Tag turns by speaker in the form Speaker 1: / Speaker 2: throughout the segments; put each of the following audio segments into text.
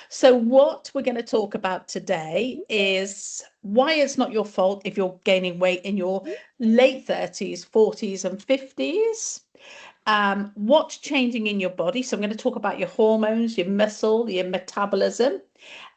Speaker 1: So what we're going to talk about today is why it's not your fault if you're gaining weight in your late 30s, 40s and 50s. What's changing in your body. So I'm going to talk about your hormones, your muscle, your metabolism.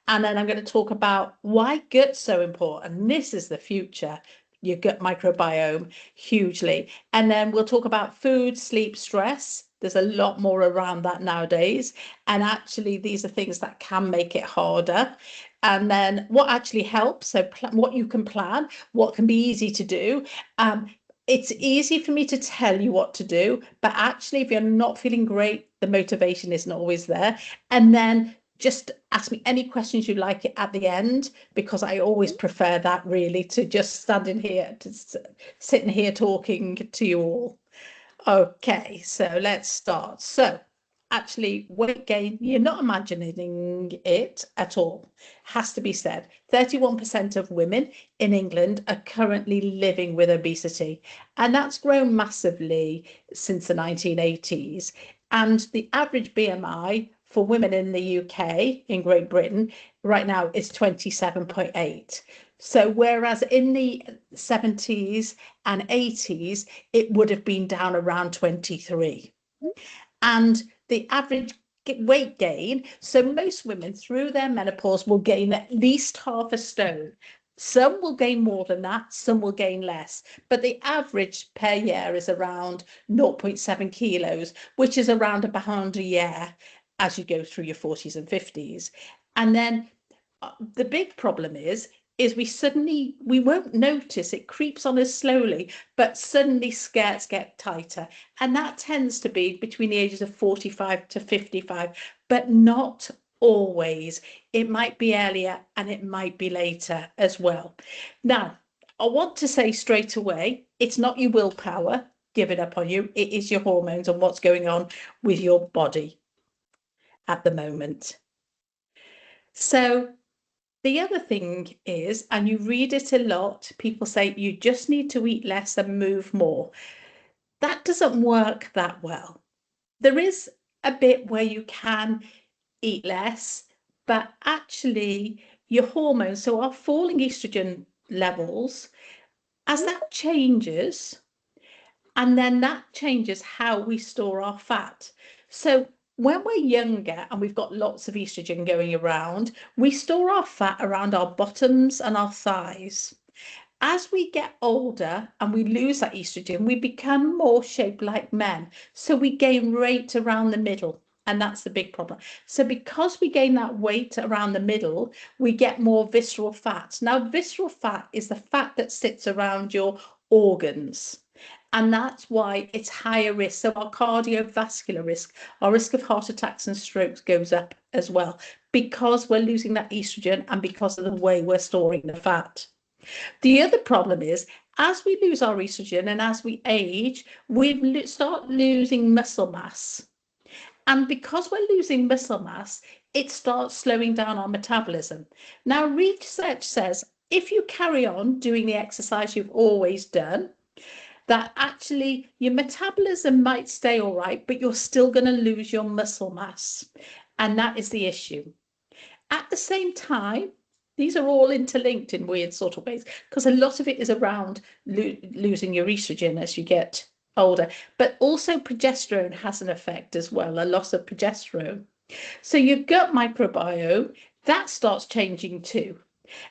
Speaker 1: And then I'm going to talk about why gut's so important. This is the future, your gut microbiome, hugely. And then we'll talk about food, sleep, stress. There's a lot more around that nowadays. And actually, these are things that can make it harder. And then what actually helps. So what you can plan, what can be easy to do. It's easy for me to tell you what to do, but actually, if you're not feeling great, the motivation isn't always there. And then just ask me any questions you like at the end, because I always prefer that really to just standing here, to sitting here talking to you all. Okay, so let's start. So actually, weight gain, you're not imagining it at all. Has to be said. 31% of women in England are currently living with obesity, and that's grown massively since the 1980s. And the average BMI for women in the UK, in Great Britain, right now is 27.8. So whereas in the 70s and 80s, it would have been down around 23. And the average weight gain, so most women through their menopause will gain at least half a stone. Some will gain more than that, some will gain less, but the average per year is around 0.7 kilos, which is around a pound a year as you go through your 40s and 50s. And then the big problem is we won't notice, it creeps on us slowly, but suddenly skirts get tighter, and that tends to be between the ages of 45 to 55, but not always. It might be earlier and it might be later as well. Now, I want to say straight away, it's not your willpower giving up on you, it is your hormones and what's going on with your body at the moment. So the other thing is, and you read it a lot, people say you just need to eat less and move more. That doesn't work that well. There is a bit where you can eat less, but actually your hormones, so our falling estrogen levels, as that changes, and then that changes how we store our fat. So when we're younger and we've got lots of estrogen going around, we store our fat around our bottoms and our thighs. As we get older and we lose that estrogen, we become more shaped like men. So we gain weight around the middle. And that's the big problem. So because we gain that weight around the middle, we get more visceral fat. Now, visceral fat is the fat that sits around your organs. And that's why it's higher risk. So our cardiovascular risk, our risk of heart attacks and strokes goes up as well, because we're losing that estrogen and because of the way we're storing the fat. The other problem is, as we lose our estrogen and as we age, we start losing muscle mass. And because we're losing muscle mass, it starts slowing down our metabolism. Now, research says if you carry on doing the exercise you've always done, that actually your metabolism might stay all right, but you're still going to lose your muscle mass. And that is the issue. At the same time, these are all interlinked in weird sort of ways, because a lot of it is around losing your estrogen as you get older, but also progesterone has an effect as well, a loss of progesterone. So your gut microbiome, that starts changing too.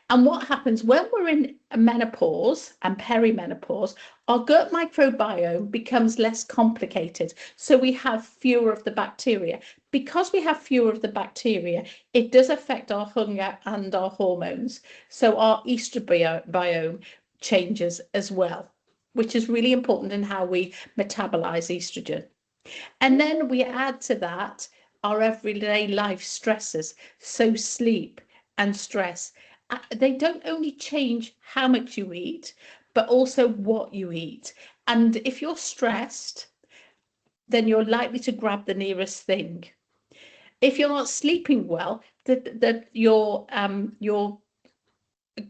Speaker 1: And what happens when we're in menopause and perimenopause, our gut microbiome becomes less complicated. So we have fewer of the bacteria. Because we have fewer of the bacteria, it does affect our hunger and our hormones. So our estrobiome changes as well, which is really important in how we metabolize estrogen. And then we add to that our everyday life stresses. So sleep and stress, they don't only change how much you eat, but also what you eat. And if you're stressed, then you're likely to grab the nearest thing. If you're not sleeping well, your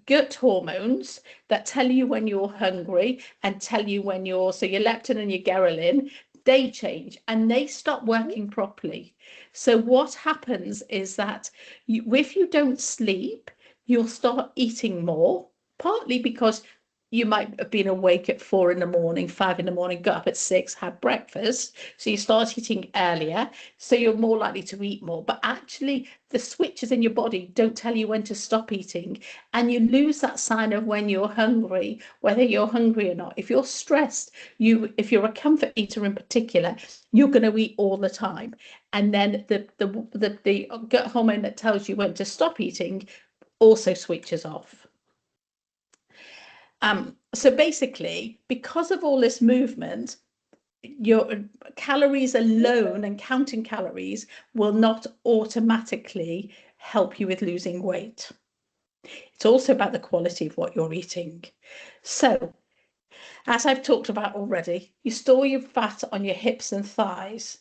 Speaker 1: gut hormones that tell you when you're hungry and tell you when so your leptin and your ghrelin, they change and they stop working properly. So what happens is that if you don't sleep, you'll start eating more, partly because you might have been awake at 4 in the morning, 5 in the morning, got up at 6, had breakfast. So you start eating earlier. So you're more likely to eat more. But actually, the switches in your body don't tell you when to stop eating. And you lose that sign of when you're hungry, whether you're hungry or not. If you're stressed, if you're a comfort eater in particular, you're going to eat all the time. And then the gut hormone that tells you when to stop eating also switches off. So basically, because of all this movement, your calories alone and counting calories will not automatically help you with losing weight. It's also about the quality of what you're eating. So, as I've talked about already, you store your fat on your hips and thighs.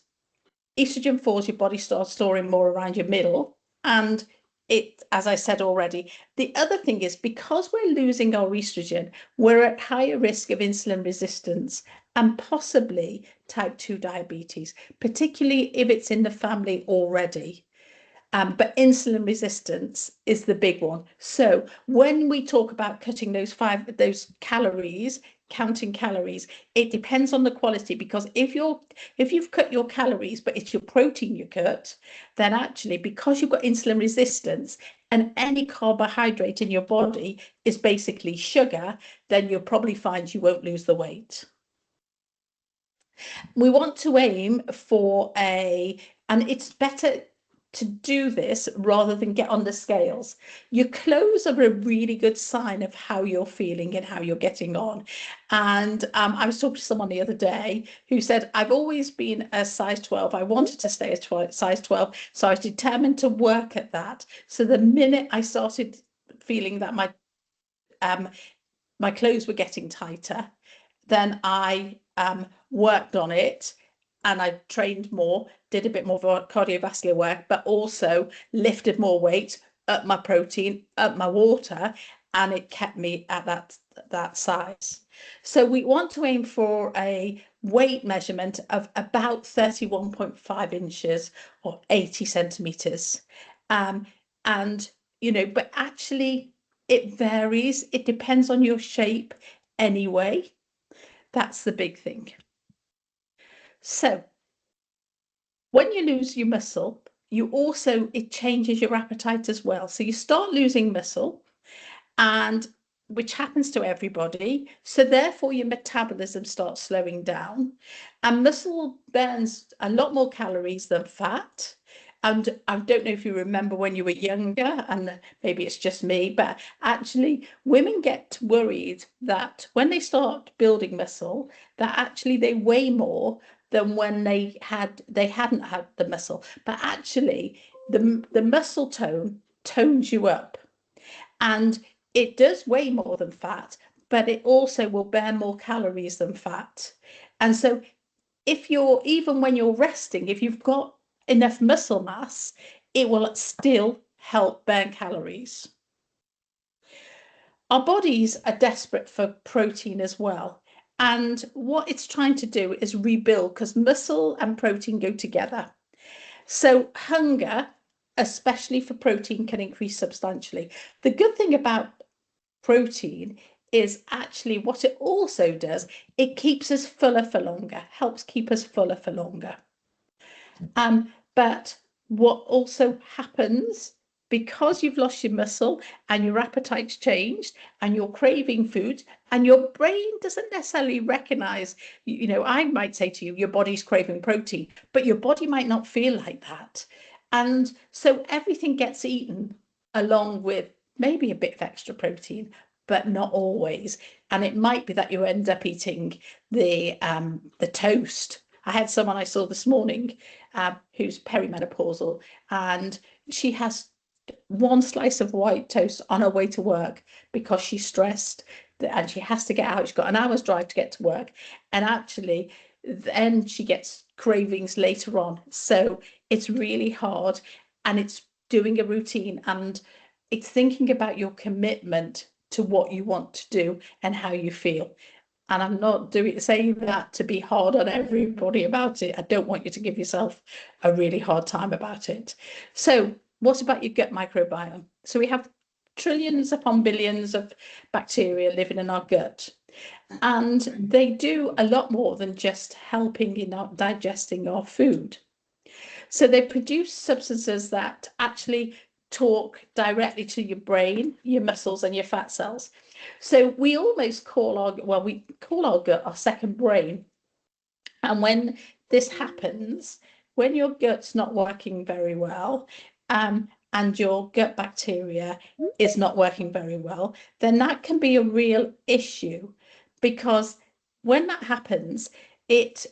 Speaker 1: Estrogen falls, your body starts storing more around your middle, and it, as I said already, the other thing is because we're losing our estrogen, we're at higher risk of insulin resistance and possibly type 2 diabetes, particularly if it's in the family already. But insulin resistance is the big one. So when we talk about cutting those calories, counting calories, it depends on the quality, because if you've cut your calories but it's your protein you cut, then actually, because you've got insulin resistance and any carbohydrate in your body is basically sugar, then you'll probably find you won't lose the weight. We want to aim for and it's better to do this rather than get on the scales. Your clothes are a really good sign of how you're feeling and how you're getting on. And I was talking to someone the other day who said, I've always been a size 12. I wanted to stay a size 12. So I was determined to work at that. So the minute I started feeling that my clothes were getting tighter, then I worked on it, and I trained more, did a bit more cardiovascular work, but also lifted more weight, up my protein, up my water, and it kept me at that size. So we want to aim for a weight measurement of about 31.5 inches or 80 centimeters. And, but actually it varies. It depends on your shape anyway. That's the big thing. So when you lose your muscle, it changes your appetite as well. So you start losing muscle, and which happens to everybody. So therefore your metabolism starts slowing down, and muscle burns a lot more calories than fat. And I don't know if you remember when you were younger, and maybe it's just me, but actually women get worried that when they start building muscle, that actually they weigh more than when they hadn't had the muscle. But actually the muscle tone tones you up, and it does weigh more than fat, but it also will burn more calories than fat. And so even when you're resting, if you've got enough muscle mass, it will still help burn calories. Our bodies are desperate for protein as well. And what it's trying to do is rebuild, because muscle and protein go together. So hunger, especially for protein, can increase substantially. The good thing about protein is actually what it also does, it keeps us fuller for longer, helps keep us fuller for longer. But what also happens, because you've lost your muscle and your appetite's changed and you're craving food and your brain doesn't necessarily recognize, I might say to you, your body's craving protein, but your body might not feel like that. And so everything gets eaten along with maybe a bit of extra protein, but not always. And it might be that you end up eating the toast. I had someone I saw this morning who's perimenopausal, and she has one slice of white toast on her way to work because she's stressed and she has to get out. She's got an hour's drive to get to work, and actually then she gets cravings later on. So it's really hard, and it's doing a routine, and it's thinking about your commitment to what you want to do and how you feel. And I'm not saying that to be hard on everybody about it. I don't want you to give yourself a really hard time about it. So what about your gut microbiome? So we have trillions upon billions of bacteria living in our gut. And they do a lot more than just helping in our digesting our food. So they produce substances that actually talk directly to your brain, your muscles, and your fat cells. So we almost call we call our gut our second brain. And when this happens, when your gut's not working very well, and your gut bacteria is not working very well, then that can be a real issue, because when that happens, I've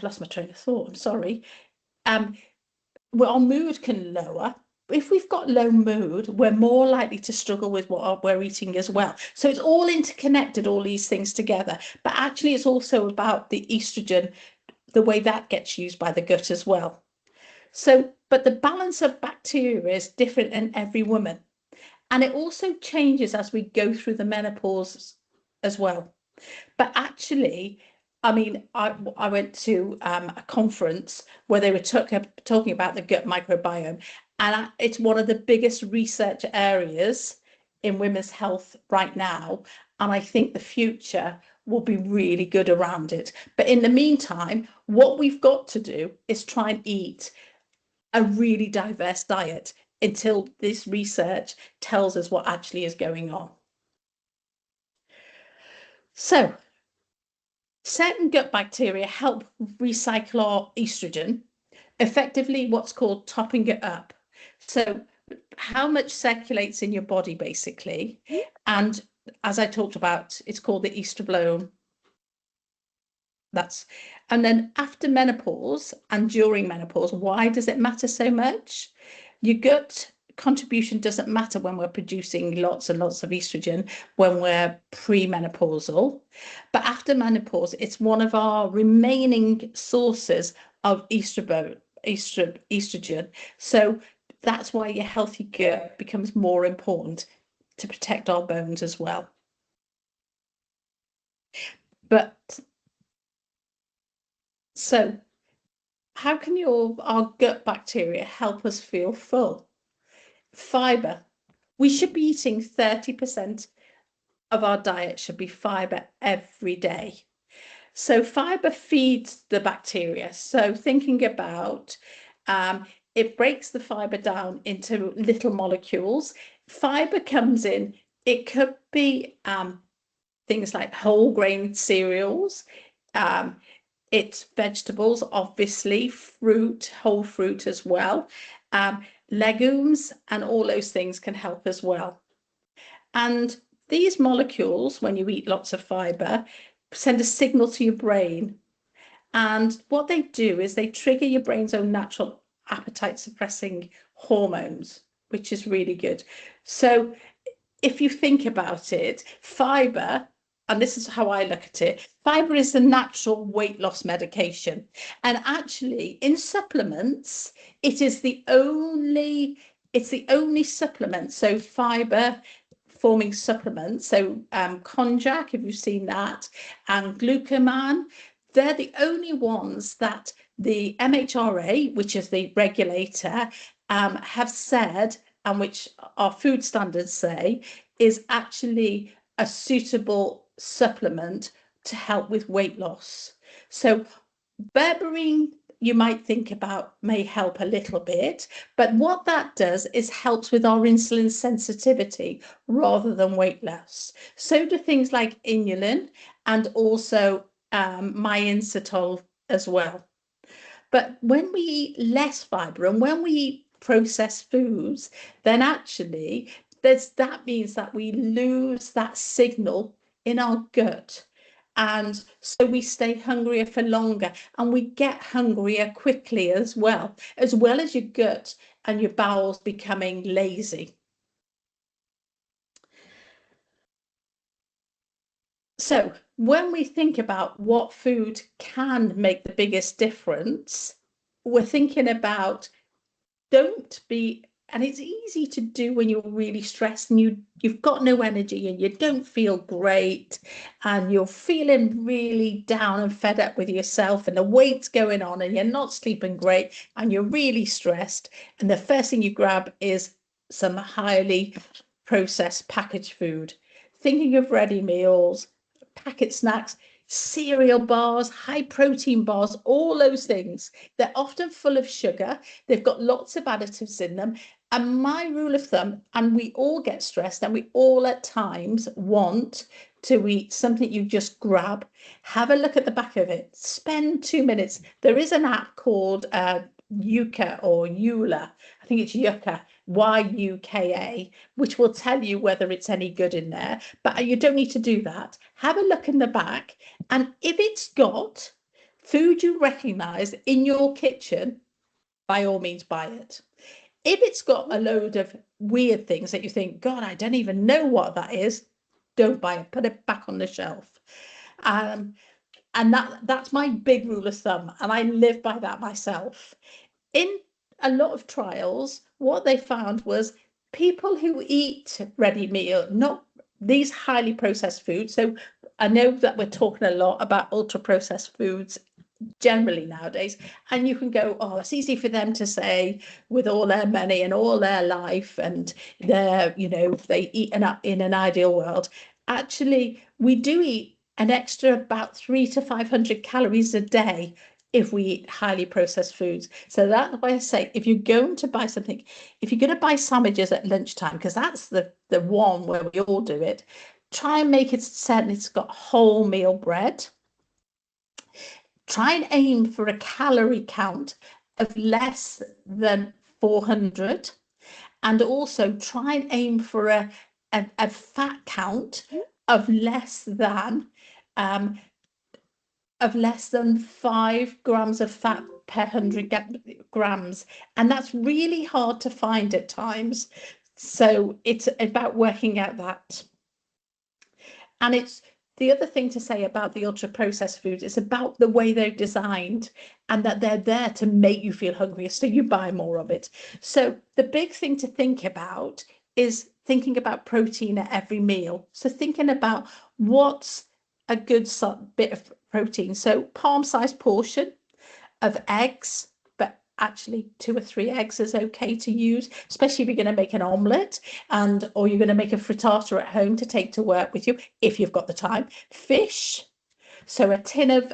Speaker 1: lost my train of thought, I'm sorry. Our mood can lower. If we've got low mood, we're more likely to struggle with what we're eating as well. So it's all interconnected, all these things together. But actually, it's also about the estrogen, the way that gets used by the gut as well. So, but the balance of bacteria is different in every woman. And it also changes as we go through the menopause as well. But actually, I mean, I went to a conference where they were talking about the gut microbiome, and it's one of the biggest research areas in women's health right now. And I think the future will be really good around it. But in the meantime, what we've got to do is try and eat a really diverse diet until this research tells us what actually is going on. So, certain gut bacteria help recycle our estrogen, effectively what's called topping it up. So how much circulates in your body, basically. And as I talked about, it's called the estrogen. And then after menopause and during menopause, why does it matter so much? Your gut contribution doesn't matter when we're producing lots and lots of estrogen when we're premenopausal, but after menopause, it's one of our remaining sources of estrogen. So that's why your healthy gut becomes more important to protect our bones as well. But so how can our gut bacteria help us feel full? Fiber. We should be eating 30% of our diet should be fiber every day. So fiber feeds the bacteria. So thinking about it breaks the fiber down into little molecules. Fiber comes in, it could be things like whole grain cereals, it's vegetables, obviously, fruit, whole fruit as well, legumes, and all those things can help as well. And these molecules, when you eat lots of fiber, send a signal to your brain. And what they do is they trigger your brain's own natural appetite suppressing hormones, which is really good. So if you think about it, fiber, and this is how I look at it, fiber is a natural weight loss medication. And actually, in supplements, it's the only supplement. So fiber forming supplements. So konjac, if you've seen that, and glucoman, they're the only ones that the MHRA, which is the regulator, have said, and which our food standards say, is actually a suitable supplement to help with weight loss. So berberine, you might think about, may help a little bit, but what that does is helps with our insulin sensitivity rather than weight loss. So do things like inulin and also myinsitol as well. But when we eat less fiber and when we eat processed foods, then actually that means that we lose that signal in our gut. And so we stay hungrier for longer and we get hungrier quickly as well as your gut and your bowels becoming lazy. So when we think about what food can make the biggest difference, we're thinking about don't be and it's easy to do when you're really stressed and you've got no energy and you don't feel great and you're feeling really down and fed up with yourself and the weight's going on and you're not sleeping great and you're really stressed, and the first thing you grab is some highly processed packaged food. Thinking of ready meals, packet snacks, cereal bars, high protein bars, all those things. They're often full of sugar. They've got lots of additives in them. And my rule of thumb, and we all get stressed and we all at times want to eat something you just grab. Have a look at the back of it. Spend 2 minutes. There is an app called Yuka or Eula. I think it's Yuka, Yuka, which will tell you whether it's any good in there. But you don't need to do that. Have a look in the back. And if it's got food you recognize in your kitchen, by all means buy it. If it's got a load of weird things that you think, God, I don't even know what that is, don't buy it. Put it back on the shelf. And that's my big rule of thumb. And I live by that myself. In a lot of trials, what they found was people who eat ready meal, not these highly processed foods. So I know that we're talking a lot about ultra processed foods generally nowadays, and you can go, oh, it's easy for them to say with all their money and all their life and their, they eat in an ideal world. Actually, we do eat an extra about 300 to 500 calories a day if we eat highly processed foods. So that's why I say, if you're going to buy something, if you're going to buy sandwiches at lunchtime, because that's the one where we all do it, try and make it certain it's got wholemeal bread. Try and aim for a calorie count of less than 400, and also try and aim for a fat count of less than 5 grams of fat per 100 grams, and that's really hard to find at times. So it's about working out that. And it's the other thing to say about the ultra processed foods is about the way they're designed and that they're there to make you feel hungrier, so you buy more of it. So the big thing to think about is thinking about protein at every meal. So thinking about what's a good bit of protein. So palm-sized portion of eggs, but actually 2 or 3 eggs is okay to use, especially if you're going to make an omelette or you're going to make a frittata at home to take to work with you if you've got the time. Fish, so a tin of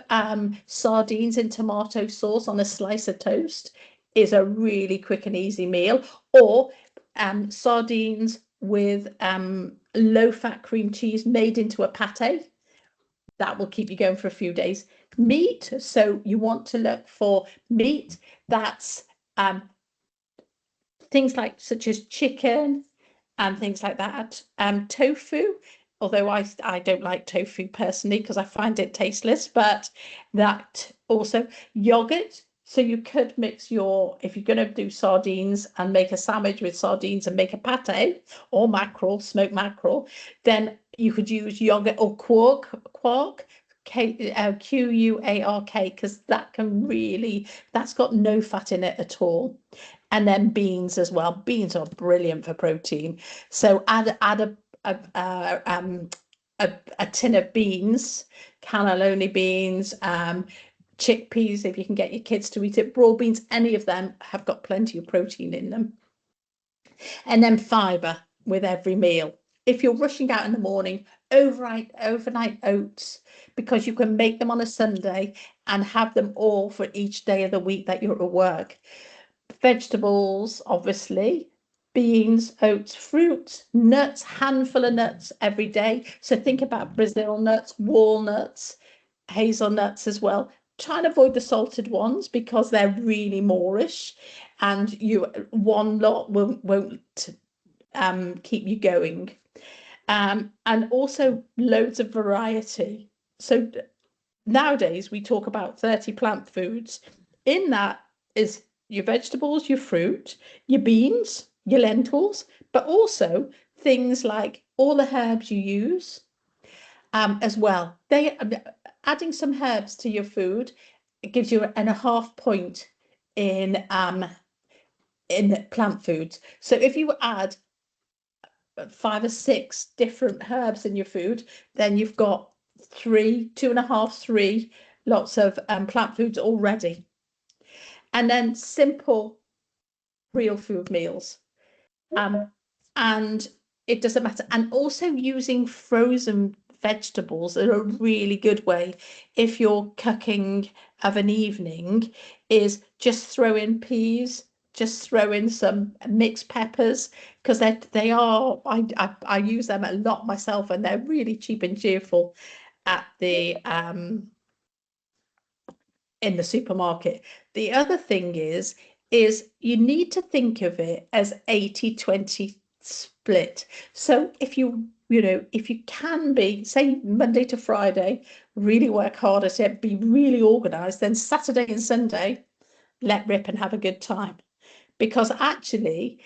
Speaker 1: sardines in tomato sauce on a slice of toast is a really quick and easy meal, or sardines with low-fat cream cheese made into a pate. That will keep you going for a few days. Meat, so you want to look for meat that's things like such as chicken and things like that. Tofu, although I don't like tofu personally because I find it tasteless, but that also yogurt. So you could mix if you're going to do sardines and make a sandwich with sardines and make a pate or mackerel, smoked mackerel, then you could use yogurt or quark, Quark, because that's got no fat in it at all. And then beans as well. Beans are brilliant for protein. So add a tin of beans, cannelloni beans, chickpeas, if you can get your kids to eat it, broad beans, any of them have got plenty of protein in them. And then fibre with every meal. If you're rushing out in the morning, overnight oats, because you can make them on a Sunday and have them all for each day of the week that you're at work. Vegetables, obviously, beans, oats, fruits, nuts, handful of nuts every day. So think about Brazil nuts, walnuts, hazelnuts as well. Try and avoid the salted ones because they're really moreish, and one lot won't keep you going. And also loads of variety. So nowadays we talk about 30 plant foods. In that is your vegetables, your fruit, your beans, your lentils, but also things like all the herbs you use as well. Adding some herbs to your food, it gives you a half point in in plant foods. So if you add 5 or 6 different herbs in your food, then you've got 2.5, 3 lots of plant foods already. And then simple real food meals. And it doesn't matter. And also using frozen vegetables are a really good way if you're cooking of an evening, is just throw in peas, just throw in some mixed peppers, because they are I use them a lot myself, and they're really cheap and cheerful at the in the supermarket. The other thing is you need to think of it as 80-20 split. So if if you can be, say, Monday to Friday, really work hard at it, be really organized, then Saturday and Sunday, let rip and have a good time. Because actually,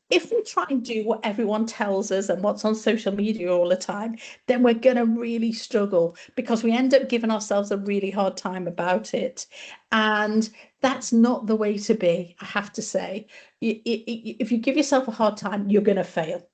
Speaker 1: if we try and do what everyone tells us and what's on social media all the time, then we're going to really struggle, because we end up giving ourselves a really hard time about it. And that's not the way to be, I have to say. If you give yourself a hard time, you're going to fail.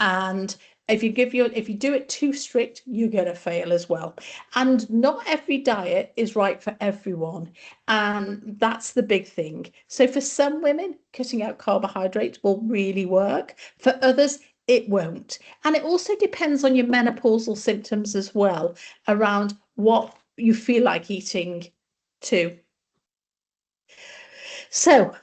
Speaker 1: And if you do it too strict, you're going to fail as well. And not every diet is right for everyone, and that's the big thing. So for some women, cutting out carbohydrates will really work. For others, it won't. And it also depends on your menopausal symptoms as well, around what you feel like eating too. So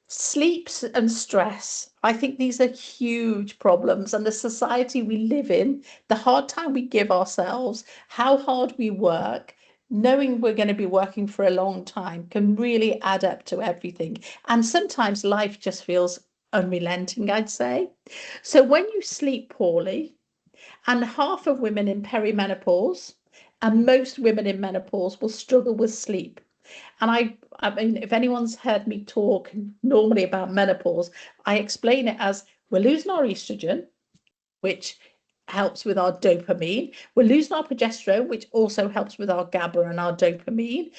Speaker 1: sleep and stress, I think these are huge problems, and the society we live in, the hard time we give ourselves, how hard we work, knowing we're going to be working for a long time, can really add up to everything. And sometimes life just feels unrelenting, I'd say. So when you sleep poorly, and half of women in perimenopause and most women in menopause will struggle with sleep. And I mean, if anyone's heard me talk normally about menopause, I explain it as we're losing our estrogen, which helps with our dopamine. We're losing our progesterone, which also helps with our GABA and our dopamine,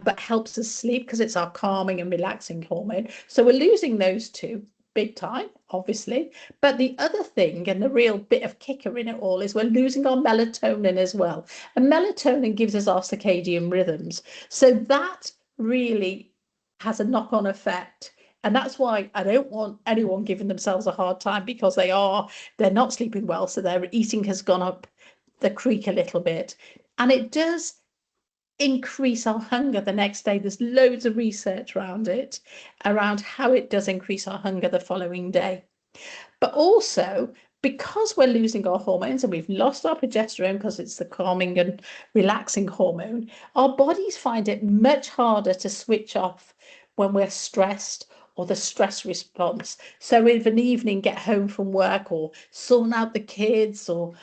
Speaker 1: but helps us sleep because it's our calming and relaxing hormone. So we're losing those two big time, obviously. But the other thing, and the real bit of kicker in it all, is we're losing our melatonin as well. And melatonin gives us our circadian rhythms. So that really has a knock-on effect. And that's why I don't want anyone giving themselves a hard time, because they're not sleeping well, so their eating has gone up the creek a little bit. And it does increase our hunger the next day. There's loads of research around it, around how it does increase our hunger the following day. But also, because we're losing our hormones and we've lost our progesterone, because it's the calming and relaxing hormone, our bodies find it much harder to switch off when we're stressed, or the stress response. So if an evening, get home from work, or sort out the kids, or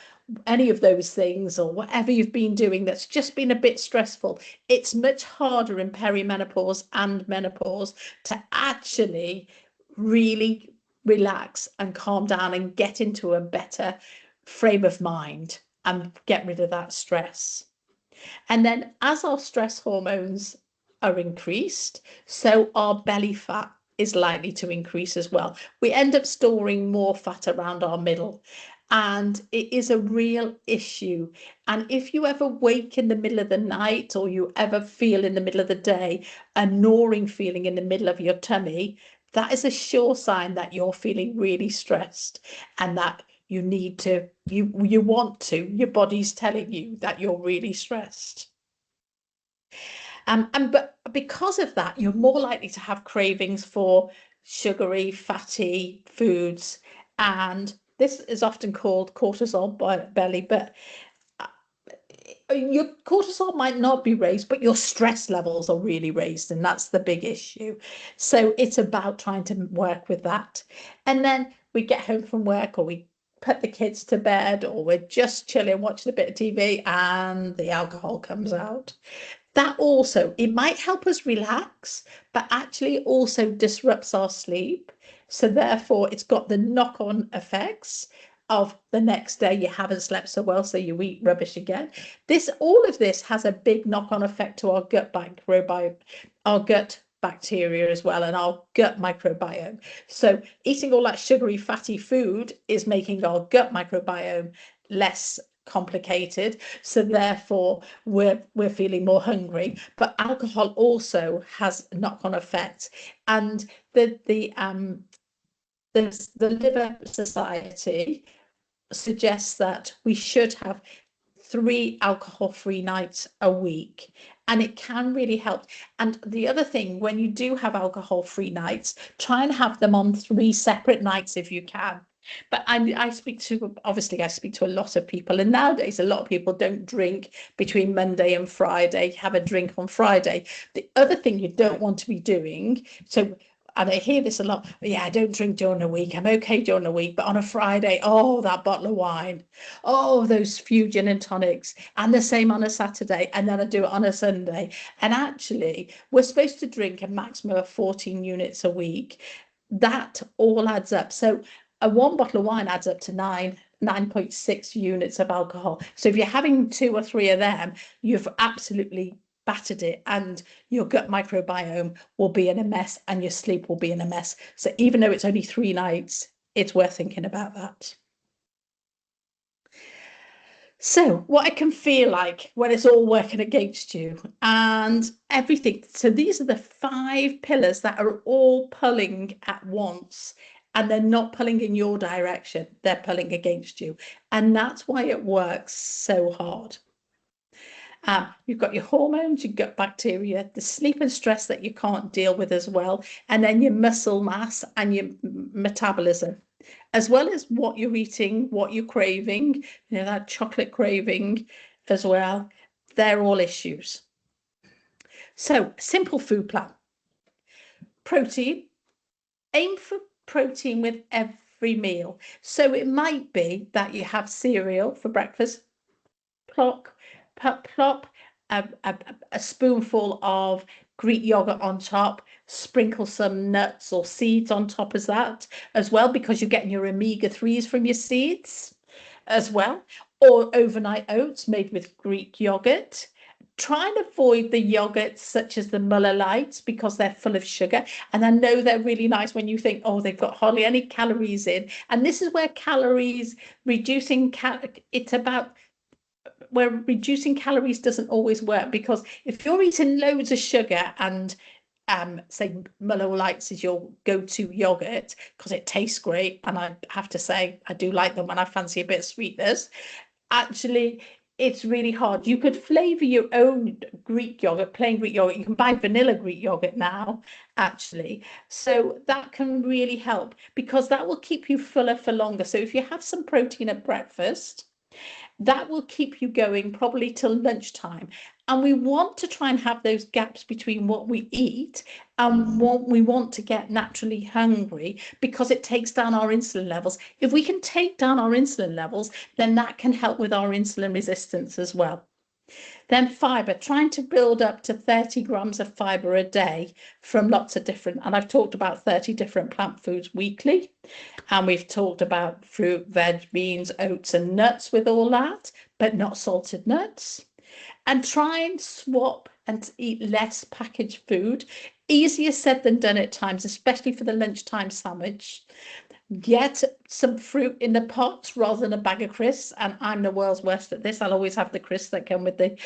Speaker 1: any of those things, or whatever you've been doing that's just been a bit stressful, it's much harder in perimenopause and menopause to actually really relax and calm down and get into a better frame of mind and get rid of that stress. And then as our stress hormones are increased, so our belly fat is likely to increase as well. We end up storing more fat around our middle, and it is a real issue. And if you ever wake in the middle of the night, or you ever feel in the middle of the day a gnawing feeling in the middle of your tummy, that is a sure sign that you're feeling really stressed, and that you need to, you want to, your body's telling you that you're really stressed. But because of that, you're more likely to have cravings for sugary, fatty foods. And this is often called cortisol belly, but your cortisol might not be raised, but your stress levels are really raised, and that's the big issue. So it's about trying to work with that. And then we get home from work, or we put the kids to bed, or we're just chilling, watching a bit of TV, and the alcohol comes out. That also, it might help us relax, but actually also disrupts our sleep. So therefore, it's got the knock-on effects of the next day you haven't slept so well, so you eat rubbish again. All of this has a big knock-on effect to our gut microbiome, our gut bacteria as well, and our gut microbiome. So eating all that sugary, fatty food is making our gut microbiome less complicated, so therefore we're feeling more hungry. But alcohol also has knock-on effects, and the Liver Society suggests that we should have 3 alcohol-free nights a week, and it can really help. And the other thing, when you do have alcohol-free nights, try and have them on 3 separate nights if you can. But I speak to, obviously I speak to a lot of people, and nowadays a lot of people don't drink between Monday and Friday, have a drink on Friday. The other thing you don't want to be doing, so, and I hear this a lot, yeah, I don't drink during the week, I'm okay during the week, but on a Friday, oh, that bottle of wine, oh, those few gin and tonics, and the same on a Saturday, and then I do it on a Sunday. And actually, we're supposed to drink a maximum of 14 units a week. That all adds up. So a 1 bottle of wine adds up to 9.6 units of alcohol. So if you're having 2 or 3 of them, you've absolutely battered it, and your gut microbiome will be in a mess, and your sleep will be in a mess. So even though it's only 3 nights, it's worth thinking about that. So what it can feel like when it's all working against you and everything. So these are the 5 pillars that are all pulling at once, and they're not pulling in your direction, they're pulling against you. And that's why it works so hard. You've got your hormones, your gut bacteria, the sleep and stress that you can't deal with as well, and then your muscle mass and your metabolism, as well as what you're eating, what you're craving, you know, that chocolate craving as well. They're all issues. So, simple food plan. Protein. Aim for protein with every meal. So it might be that you have cereal for breakfast, plop, plop a spoonful of Greek yogurt on top, sprinkle some nuts or seeds on top of that as well, because you're getting your omega-3s from your seeds as well, or overnight oats made with Greek yogurt. Try and avoid the yogurts such as the Muller Lights, because they're full of sugar. And I know they're really nice when you think, oh, they've got hardly any calories in. And this is where it's about where reducing calories doesn't always work, because if you're eating loads of sugar and say Muller Lights is your go-to yogurt because it tastes great, and I have to say I do like them when I fancy a bit of sweetness, actually it's really hard. You could flavor your own Greek yogurt, plain Greek yogurt. You can buy vanilla Greek yogurt now, actually. So that can really help, because that will keep you fuller for longer. So if you have some protein at breakfast, that will keep you going probably till lunchtime. And we want to try and have those gaps between what we eat and what we want to get naturally hungry, because it takes down our insulin levels. If we can take down our insulin levels, then that can help with our insulin resistance as well. Then fiber, trying to build up to 30 grams of fiber a day from lots of different, and I've talked about 30 different plant foods weekly, and we've talked about fruit, veg, beans, oats and nuts with all that, but not salted nuts. And try and swap and eat less packaged food. Easier said than done at times, especially for the lunchtime sandwich. Get some fruit in the pot rather than a bag of crisps, and I'm the world's worst at this. I'll always have the crisps that come with the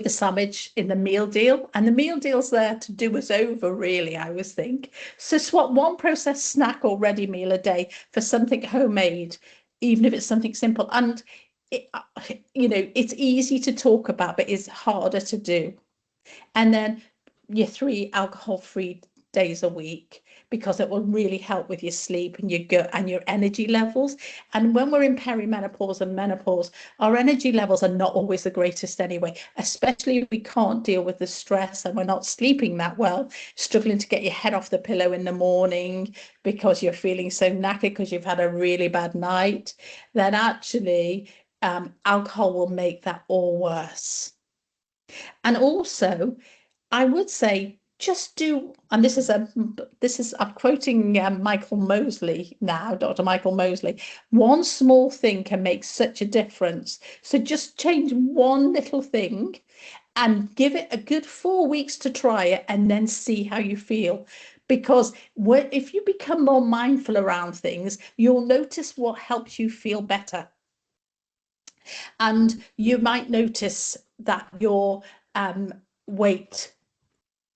Speaker 1: sandwich in the meal deal, and the meal deal's there to do us over, really, I always think. So swap one processed snack or ready meal a day for something homemade, even if it's something simple. And it's easy to talk about, but it's harder to do. And then your 3 alcohol-free days a week, because it will really help with your sleep and your gut and your energy levels. And when we're in perimenopause and menopause, our energy levels are not always the greatest anyway, especially if we can't deal with the stress and we're not sleeping that well, struggling to get your head off the pillow in the morning because you're feeling so knackered because you've had a really bad night. Then actually alcohol will make that all worse. And also, I would say just do, and this is I'm quoting Michael Mosley now, Dr. Michael Mosley. One small thing can make such a difference. So just change one little thing, and give it a good 4 weeks to try it and then see how you feel. Because if you become more mindful around things, you'll notice what helps you feel better. And you might notice that your weight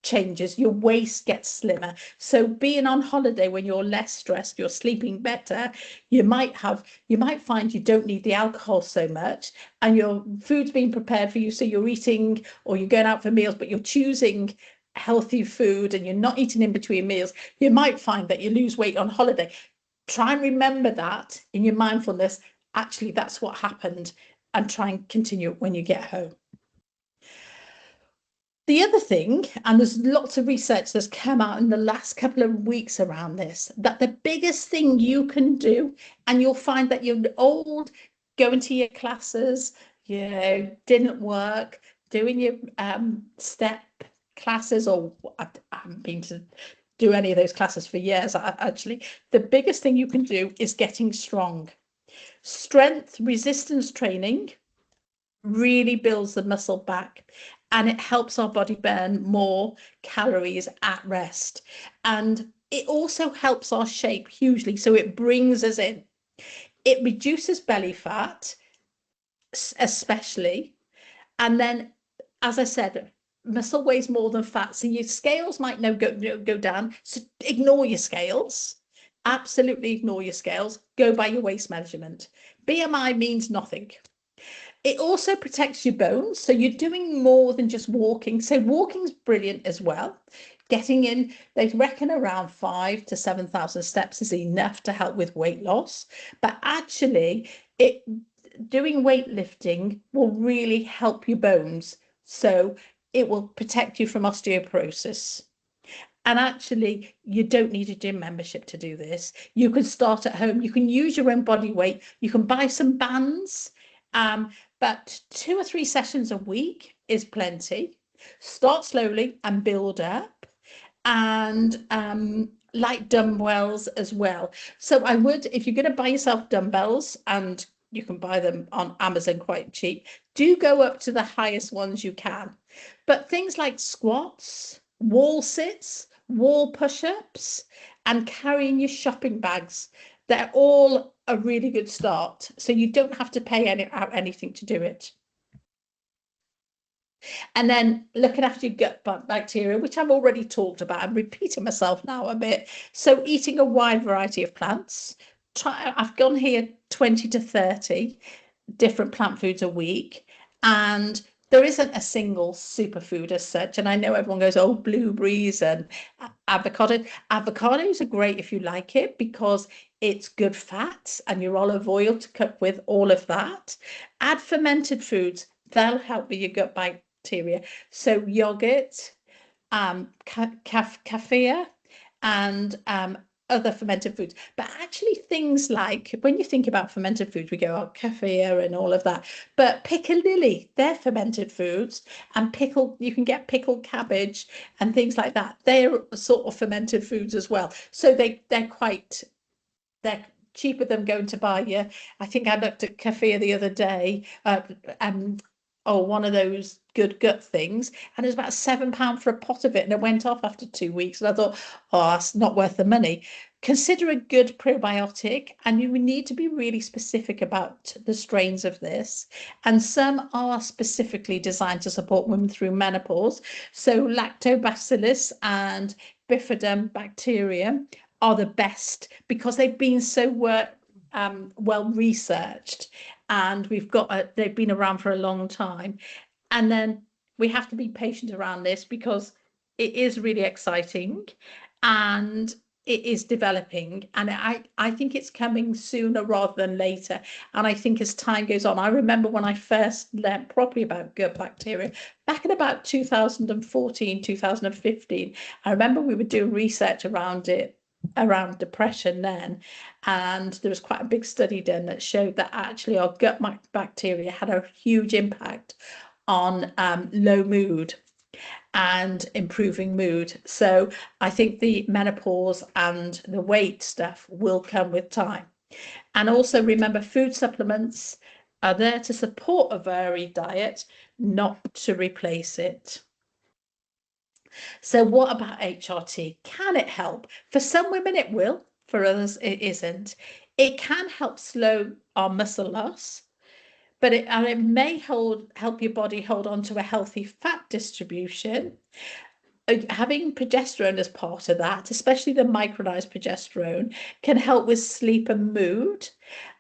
Speaker 1: changes, your waist gets slimmer. So being on holiday when you're less stressed, you're sleeping better, you might find you don't need the alcohol so much, and your food's being prepared for you, so you're eating, or you're going out for meals, but you're choosing healthy food and you're not eating in between meals. You might find that you lose weight on holiday. Try and remember that in your mindfulness. Actually, that's what happened, and try and continue it when you get home. The other thing, and there's lots of research that's come out in the last couple of weeks around this, that the biggest thing you can do, and you'll find that you're old, going to your classes, didn't work, doing your step classes, or I haven't been to do any of those classes for years, actually. The biggest thing you can do is getting strong. Strength resistance training really builds the muscle back, and it helps our body burn more calories at rest. And it also helps our shape hugely. So it brings us in. It reduces belly fat, especially. And then, as I said, muscle weighs more than fat. So your scales might go down. So ignore your scales. Absolutely ignore your scales. Go by your waist measurement. BMI means nothing. It also protects your bones. So you're doing more than just walking. So walking's brilliant as well. Getting in, they reckon around 5,000 to 7,000 steps is enough to help with weight loss. But actually, doing weightlifting will really help your bones. So it will protect you from osteoporosis. And actually, you don't need a gym membership to do this. You can start at home. You can use your own body weight. You can buy some bands. But 2 or 3 sessions a week is plenty. Start slowly and build up. And like dumbbells as well. So I would, if you're going to buy yourself dumbbells, and you can buy them on Amazon quite cheap, do go up to the highest ones you can. But things like squats, wall sits, wall push-ups, and carrying your shopping bags, they're all a really good start. So you don't have to pay out anything to do it. And then looking after your gut bacteria, which I've already talked about. I'm repeating myself now a bit. So eating a wide variety of plants. I've gone here 20 to 30 different plant foods a week. And there isn't a single superfood as such. And I know everyone goes, oh, blueberries and avocado. Avocados are great if you like it, because it's good fats and your olive oil to cook with all of that. Add fermented foods. They'll help with your gut bacteria. So yogurt, kefir, and other fermented foods. But actually, things like, when you think about fermented foods, we go, oh, kefir and all of that. But piccalilli, they're fermented foods, and you can get pickled cabbage and things like that. They're sort of fermented foods as well. So they're cheaper than going to buy you. I think I looked at kefir the other day, one of those good gut things, and it was about £7 for a pot of it, and it went off after 2 weeks. And I thought, oh, that's not worth the money. Consider a good probiotic, and you need to be really specific about the strains of this. And some are specifically designed to support women through menopause. So lactobacillus and bifidum bacteria are the best, because they've been so well researched, and they've been around for a long time. And then we have to be patient around this, because it is really exciting and it is developing, and I think it's coming sooner rather than later. And I think as time goes on, I remember when I first learned properly about gut bacteria back in about 2014, 2015. I remember we were doing research around it, around depression then, and there was quite a big study done that showed that actually our gut bacteria had a huge impact on low mood and improving mood. So I think the menopause and the weight stuff will come with time. And also remember, food supplements are there to support a varied diet, not to replace it. So what about HRT? Can it help? For some women it will, for others it isn't. It can help slow our muscle loss, but it may help your body hold on to a healthy fat distribution. Having progesterone as part of that, especially the micronized progesterone, can help with sleep and mood.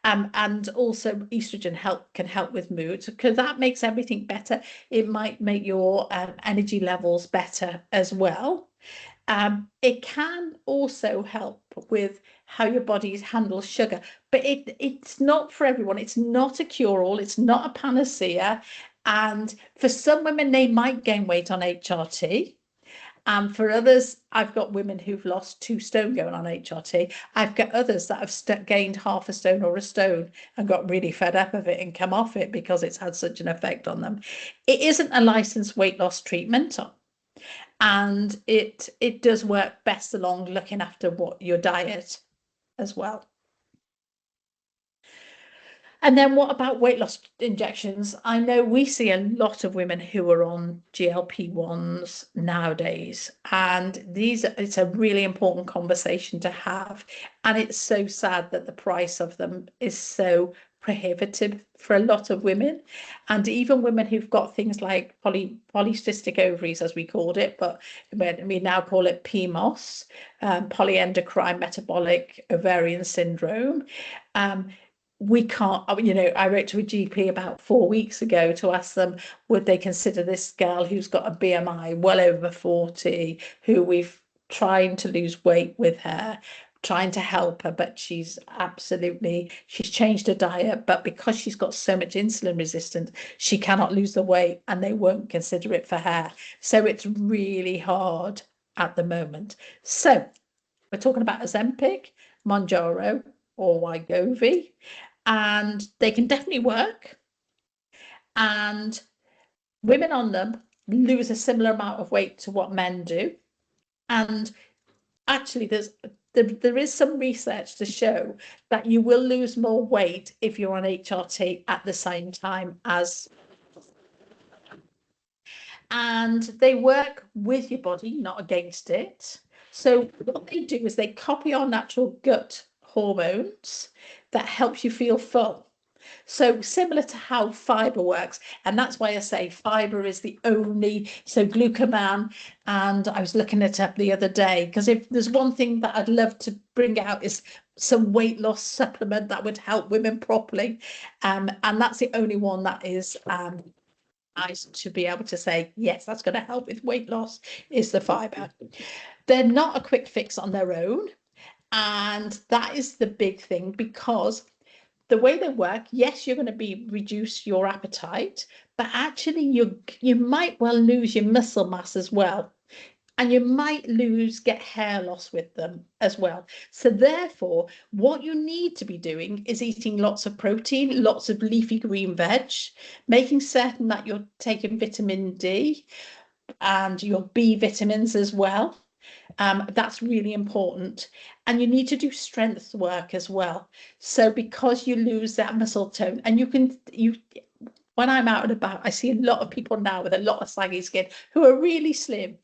Speaker 1: And also estrogen can help with mood, because that makes everything better. It might make your energy levels better as well. It can also help with how your body handles sugar, but it's not for everyone. It's not a cure-all. It's not a panacea. And for some women, they might gain weight on HRT. And for others, I've got women who've lost 2 stone going on HRT. I've got others that have gained half a stone or a stone and got really fed up of it and come off it because it's had such an effect on them. It isn't a licensed weight loss treatment, and it does work best along looking after what your diet as well. And then what about weight loss injections? I know we see a lot of women who are on GLP-1s nowadays, and it's a really important conversation to have. And it's so sad that the price of them is so prohibitive for a lot of women, and even women who've got things like polycystic ovaries, as we called it, but we now call it PMOS, polyendocrine metabolic ovarian syndrome. We can't, I wrote to a GP about 4 weeks ago to ask them, would they consider this girl who's got a BMI well over 40, who we've trying to lose weight with her, trying to help her, but she's changed her diet, but because she's got so much insulin resistance, she cannot lose the weight and they won't consider it for her. So it's really hard at the moment. So we're talking about Ozempic, Mounjaro, or Wegovy, and they can definitely work. And women on them lose a similar amount of weight to what men do. And actually, there is some research to show that you will lose more weight if you're on HRT at the same time as. And they work with your body, not against it. So what they do is they copy our natural gut hormones that helps you feel full. So similar to how fiber works, and that's why I say fiber is the only, so glucoman, and I was looking it up the other day, because if there's one thing that I'd love to bring out is some weight loss supplement that would help women properly, and that's the only one that is nice to be able to say, yes, that's going to help with weight loss, is the fiber. They're not a quick fix on their own, and that is the big thing, because the way they work, yes, you're going to reduce your appetite, but actually you might well lose your muscle mass as well. And you might get hair loss with them as well. So therefore, what you need to be doing is eating lots of protein, lots of leafy green veg, making certain that you're taking vitamin D and your B vitamins as well. That's really important. And you need to do strength work as well. So because you lose that muscle tone, and when I'm out and about, I see a lot of people now with a lot of saggy skin who are really slim,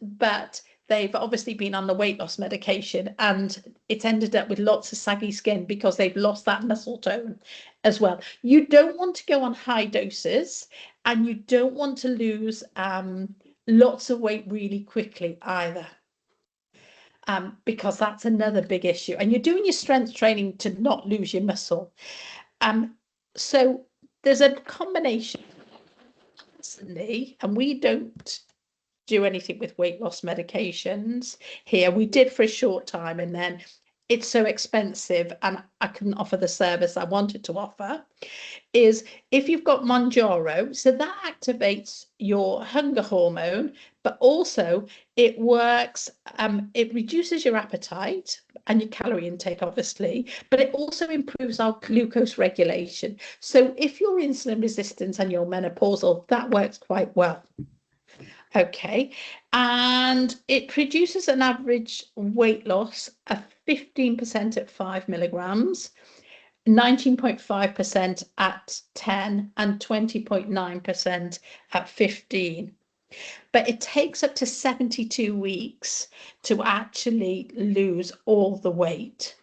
Speaker 1: but they've obviously been on the weight loss medication, and it's ended up with lots of saggy skin because they've lost that muscle tone as well. You don't want to go on high doses, and you don't want to lose lots of weight really quickly either. Because that's another big issue. And you're doing your strength training to not lose your muscle. So there's a combination, and we don't do anything with weight loss medications here. We did for a short time, and then it's so expensive and I couldn't offer the service I wanted to offer. Is if you've got Mounjaro, so that activates your hunger hormone, but also it works, it reduces your appetite and your calorie intake, obviously, but it also improves our glucose regulation. So if you're insulin resistant and you're menopausal, that works quite well. Okay, and it produces an average weight loss of 15% at 5 milligrams. 19.5% at 10 and 20.9% at 15. But it takes up to 72 weeks to actually lose all the weight.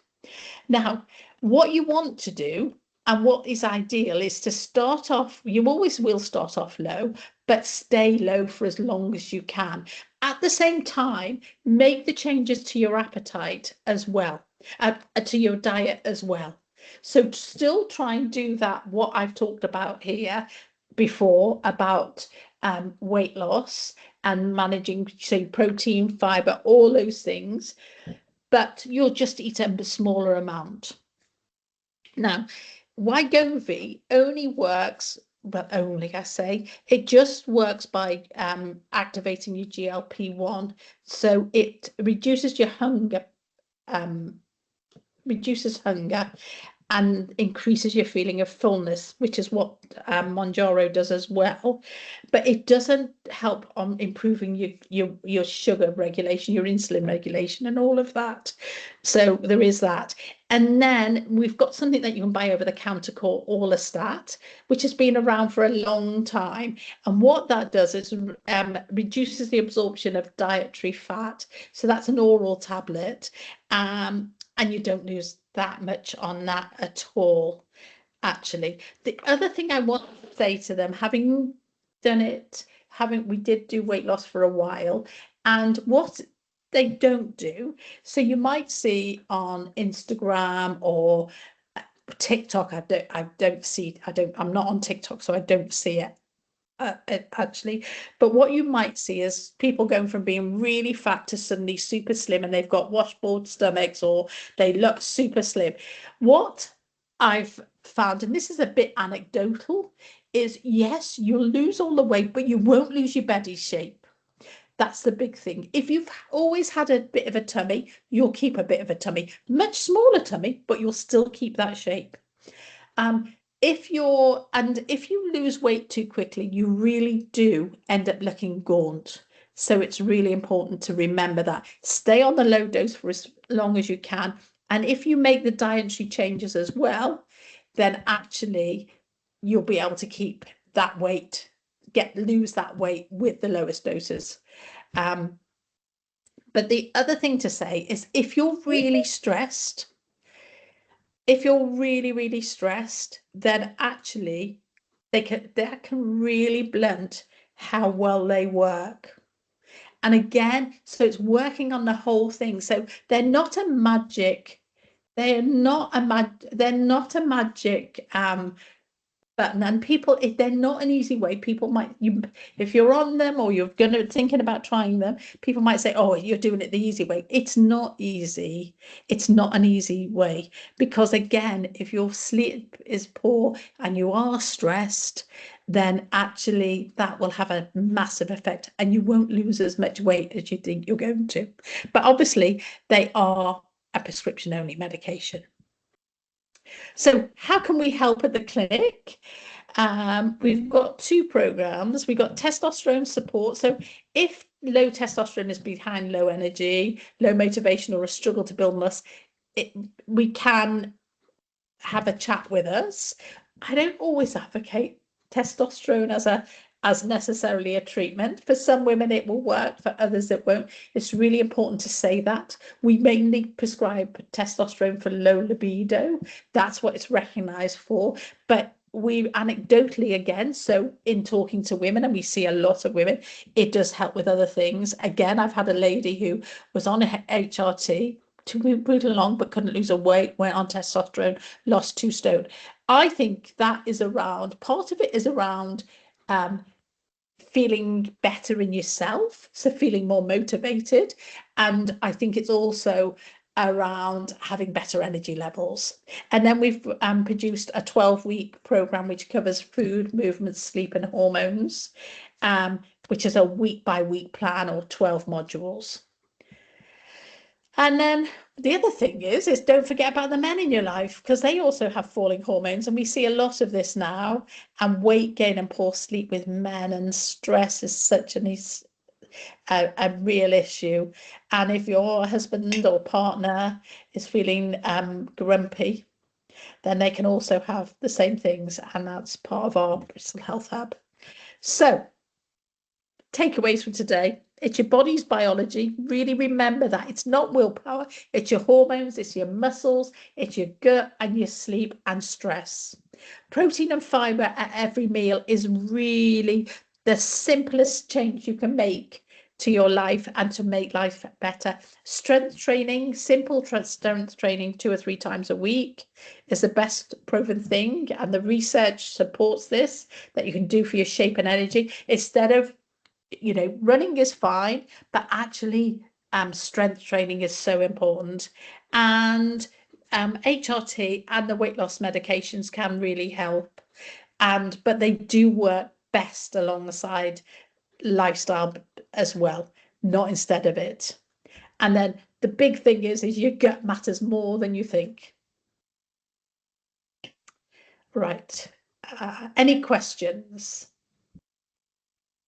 Speaker 1: Now, what you want to do and what is ideal is to start off, you always will start off low, but stay low for as long as you can. At the same time, make the changes to your appetite as well, to your diet as well. So still try and do that, what I've talked about here before about weight loss and managing, say, protein, fiber, all those things, but you'll just eat a smaller amount. Now, Wegovy only works, well, only I say, it just works by activating your GLP-1. So it reduces your hunger, reduces hunger and increases your feeling of fullness, which is what Mounjaro does as well. But it doesn't help on improving your sugar regulation, your insulin regulation, and all of that. So there is that. And then we've got something that you can buy over the counter called Orlistat, which has been around for a long time. And what that does is reduces the absorption of dietary fat. So that's an oral tablet. And you don't lose that much on that at all, actually. The other thing I want to say to them, having done it, we did do weight loss for a while, and what they don't do, so you might see on Instagram or TikTok, I'm not on TikTok, so I don't see it. Actually, but what you might see is people going from being really fat to suddenly super slim, and they've got washboard stomachs or they look super slim. What I've found, and this is a bit anecdotal, is yes, you'll lose all the weight, but you won't lose your body shape. That's the big thing. If you've always had a bit of a tummy, you'll keep a bit of a tummy, much smaller tummy, but you'll still keep that shape. If you lose weight too quickly, you really do end up looking gaunt. So it's really important to remember that. Stay on the low dose for as long as you can. And if you make the dietary changes as well, then actually you'll be able to keep that weight, lose that weight with the lowest doses. But the other thing to say is if you're really stressed, really stressed, then actually that can really blunt how well they work. And again, so it's working on the whole thing. So they're not a magic button, and people, if they're not an easy way, people might, if you're on them or you're thinking about trying them, people might say, oh, you're doing it the easy way. It's not easy. It's not an easy way, because again, if your sleep is poor and you are stressed, then actually that will have a massive effect, and you won't lose as much weight as you think you're going to. But obviously they are a prescription only medication. So how can we help at the clinic? We've got two programs. We've got testosterone support. So if low testosterone is behind low energy, low motivation, or a struggle to build muscle, we can have a chat with us. I don't always advocate testosterone as necessarily a treatment. For some women it will work, for others it won't. It's really important to say that. We mainly prescribe testosterone for low libido. That's what it's recognized for. But we anecdotally, again, so in talking to women, and we see a lot of women, it does help with other things. Again, I've had a lady who was on a HRT, too brutal long, but couldn't lose her weight, went on testosterone, lost 2 stone. I think that is around, part of it is around feeling better in yourself, so feeling more motivated. And I think it's also around having better energy levels. And then we've produced a 12-week program which covers food, movement, sleep, and hormones, which is a week-by-week plan, or 12 modules. And then the other thing is don't forget about the men in your life, because they also have falling hormones, and we see a lot of this now. And weight gain and poor sleep with men, and stress is such a real issue. And if your husband or partner is feeling grumpy, then they can also have the same things, and that's part of our Bristol Health Hub. So, takeaways for today. It's your body's biology. Really remember that. It's not willpower. It's your hormones, it's your muscles, it's your gut and your sleep and stress. Protein and fiber at every meal is really the simplest change you can make to your life and to make life better. Strength training, simple strength training 2 or 3 times a week is the best proven thing. And the research supports this, that you can do for your shape and energy instead of, running is fine, but actually strength training is so important. And HRT and the weight loss medications can really help, but they do work best alongside lifestyle as well, not instead of it. And then the big thing is your gut matters more than you think. Right. Any questions?